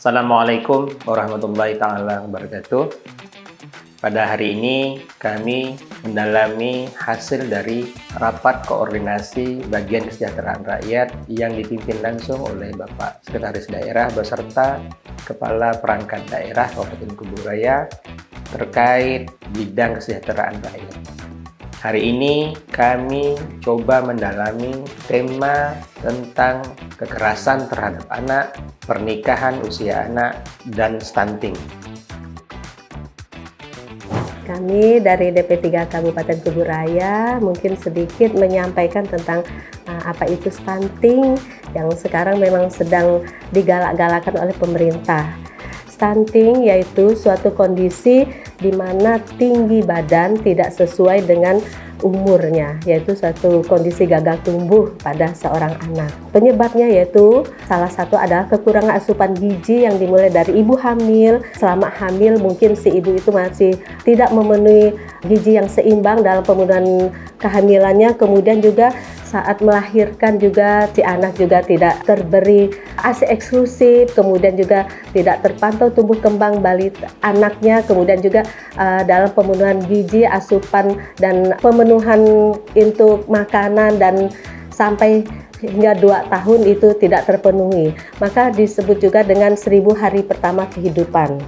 Assalamualaikum warahmatullahi taala wabarakatuh. Pada hari ini kami mendalami hasil dari rapat koordinasi bagian kesejahteraan rakyat yang dipimpin langsung oleh Bapak Sekretaris Daerah beserta Kepala Perangkat Daerah Kabupaten Kuburaya terkait bidang kesejahteraan rakyat. Hari ini kami coba mendalami tema tentang kekerasan terhadap anak, pernikahan usia anak, dan stunting. Kami dari DP3 Kabupaten Kuburaya mungkin sedikit menyampaikan tentang apa itu stunting yang sekarang memang sedang digalak-galakan oleh pemerintah. Stunting yaitu suatu kondisi di mana tinggi badan tidak sesuai dengan umurnya, yaitu suatu kondisi gagal tumbuh pada seorang anak. Penyebabnya yaitu salah satu adalah kekurangan asupan gizi yang dimulai dari ibu hamil. Selama hamil mungkin si ibu itu masih tidak memenuhi gizi yang seimbang dalam pemenuhan kehamilannya, kemudian juga saat melahirkan juga si anak juga tidak terberi ASI eksklusif, kemudian juga tidak terpantau tumbuh kembang balita anaknya, kemudian juga dalam pemenuhan gizi, asupan dan pemenuhan untuk makanan dan sampai hingga 2 tahun itu tidak terpenuhi. Maka disebut juga dengan 1000 hari pertama kehidupan.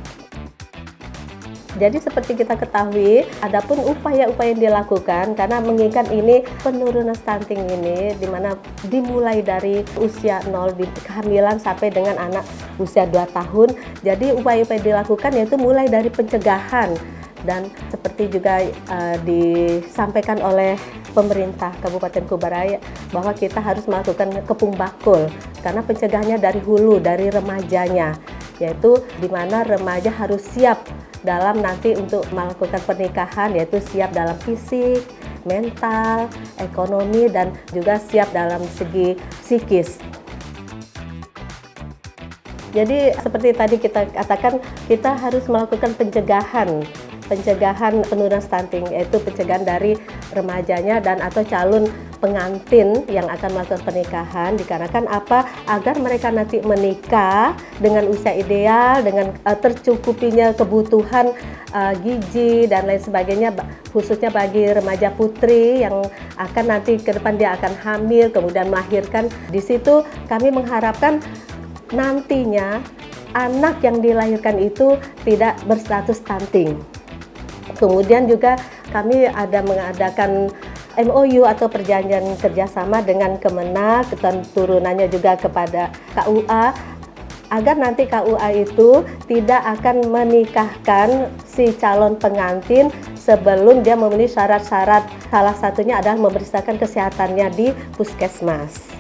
Jadi seperti kita ketahui, adapun upaya-upaya yang dilakukan karena mengingat ini penurunan stunting ini di mana dimulai dari usia 0 di kehamilan sampai dengan anak usia 2 tahun. Jadi upaya-upaya dilakukan yaitu mulai dari pencegahan dan seperti juga disampaikan oleh pemerintah Kabupaten Kuburaya bahwa kita harus melakukan kepung bakul karena pencegahannya dari hulu, dari remajanya, yaitu di mana remaja harus siap dalam nanti untuk melakukan pernikahan, yaitu siap dalam fisik, mental, ekonomi, dan juga siap dalam segi psikis. Jadi seperti tadi kita katakan, kita harus melakukan pencegahan penurunan stunting, yaitu pencegahan dari remajanya dan atau calon pengantin yang akan melakukan pernikahan, dikarenakan apa? Agar mereka nanti menikah dengan usia ideal, dengan tercukupinya kebutuhan gizi dan lain sebagainya, khususnya bagi remaja putri yang akan nanti ke depan dia akan hamil kemudian melahirkan. Di situ kami mengharapkan nantinya anak yang dilahirkan itu tidak berstatus stunting. Kemudian juga kami ada mengadakan MOU atau perjanjian kerjasama dengan Kemenak dan turunannya juga kepada KUA agar nanti KUA itu tidak akan menikahkan si calon pengantin sebelum dia memenuhi syarat-syarat, salah satunya adalah memeriksakan kesehatannya di puskesmas.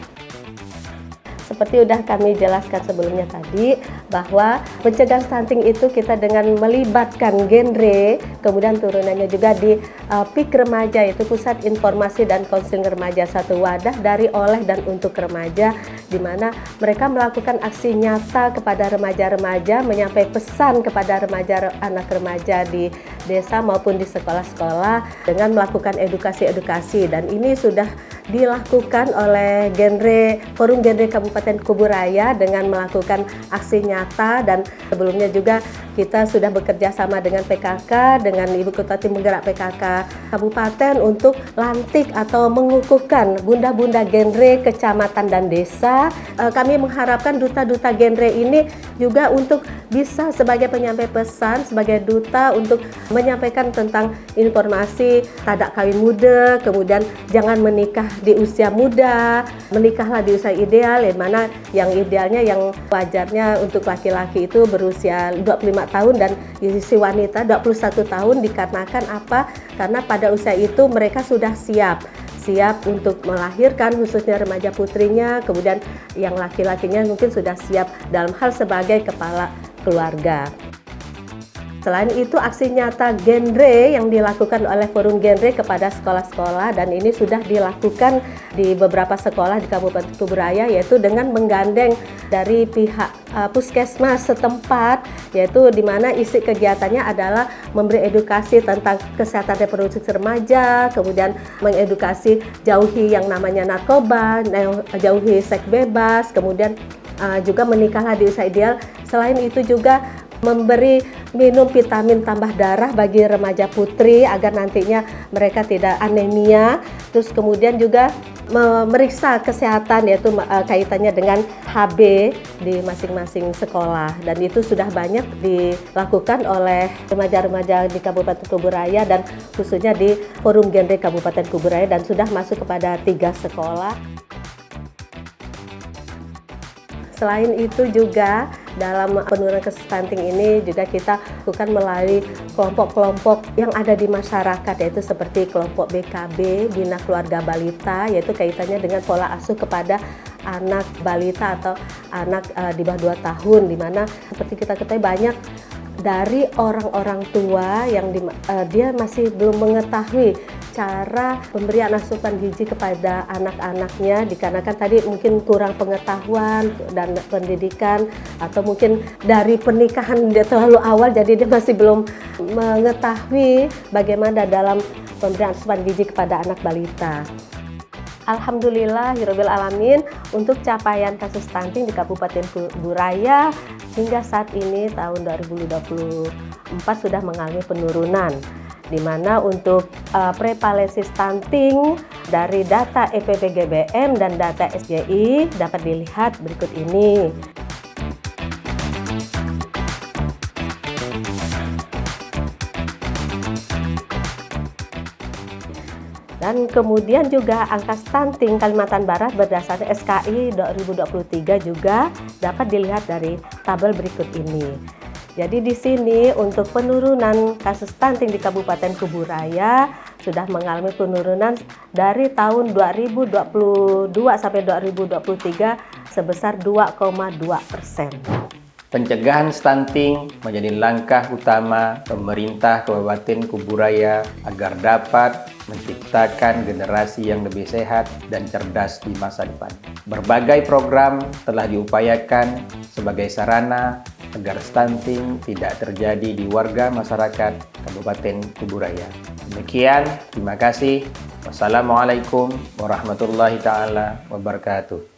Seperti sudah kami jelaskan sebelumnya tadi, bahwa pencegahan stunting itu kita dengan melibatkan genre, kemudian turunannya juga di PIK Remaja, yaitu Pusat Informasi dan Konseling Remaja, satu wadah dari oleh dan untuk remaja, di mana mereka melakukan aksi nyata kepada remaja-remaja, menyampaikan pesan kepada anak remaja di desa maupun di sekolah-sekolah dengan melakukan edukasi-edukasi, dan ini sudah dilakukan oleh Forum Genre Kabupaten Kuburaya dengan melakukan aksi nyata, dan sebelumnya juga kita sudah bekerja sama dengan PKK, dengan Ibu Ketua Tim Penggerak PKK Kabupaten untuk lantik atau mengukuhkan bunda-bunda genre kecamatan dan desa. Kami mengharapkan duta-duta genre ini juga untuk bisa sebagai penyampai pesan, sebagai duta untuk menyampaikan tentang informasi tidak kawin muda, kemudian jangan menikah di usia muda, menikahlah di usia ideal, yang mana yang idealnya, yang wajarnya untuk laki-laki itu berusia 25 tahun dan si wanita 21 tahun, dikarenakan apa? Karena pada usia itu mereka sudah siap untuk melahirkan, khususnya remaja putrinya, kemudian yang laki-lakinya mungkin sudah siap dalam hal sebagai kepala keluarga. Selain itu, aksi nyata genre yang dilakukan oleh Forum Genre kepada sekolah-sekolah, dan ini sudah dilakukan di beberapa sekolah di Kabupaten Kuburaya, yaitu dengan menggandeng dari pihak puskesmas setempat, yaitu di mana isi kegiatannya adalah memberi edukasi tentang kesehatan reproduksi remaja, kemudian mengedukasi jauhi yang namanya narkoba, jauhi seks bebas, kemudian juga menikahlah di usia ideal Selain itu juga memberi minum vitamin tambah darah bagi remaja putri agar nantinya mereka tidak anemia. Terus kemudian juga memeriksa kesehatan, yaitu kaitannya dengan HB di masing-masing sekolah, dan itu sudah banyak dilakukan oleh remaja-remaja di Kabupaten Kuburaya dan khususnya di Forum Genre Kabupaten Kuburaya, dan sudah masuk kepada 3 sekolah. Selain itu juga dalam penurunan kasus stunting ini juga kita lakukan melalui kelompok-kelompok yang ada di masyarakat, yaitu seperti kelompok BKB, Bina Keluarga Balita, yaitu kaitannya dengan pola asuh kepada anak balita atau anak di bawah 2 tahun, di mana seperti kita ketahui banyak dari orang-orang tua yang dia masih belum mengetahui cara pemberian asupan gizi kepada anak-anaknya, dikarenakan tadi mungkin kurang pengetahuan dan pendidikan, atau mungkin dari pernikahan dia terlalu awal, jadi dia masih belum mengetahui bagaimana dalam pemberian asupan gizi kepada anak balita. Alhamdulillahirabbil alamin, untuk capaian kasus stunting di Kabupaten Kuburaya hingga saat ini tahun 2024 sudah mengalami penurunan, di mana untuk prevalensi stunting dari data EPPGBM dan data SJI dapat dilihat berikut ini. Dan kemudian juga angka stunting Kalimantan Barat berdasarkan SKI 2023 juga dapat dilihat dari tabel berikut ini. Jadi di sini untuk penurunan kasus stunting di Kabupaten Kuburaya sudah mengalami penurunan dari tahun 2022 sampai 2023 sebesar 2,2%. Pencegahan stunting menjadi langkah utama pemerintah Kabupaten Kuburaya agar dapat menciptakan generasi yang lebih sehat dan cerdas di masa depan. Berbagai program telah diupayakan sebagai sarana agar stunting tidak terjadi di warga masyarakat Kabupaten Kuburaya. Demikian, terima kasih. Wassalamualaikum warahmatullahi taala wabarakatuh.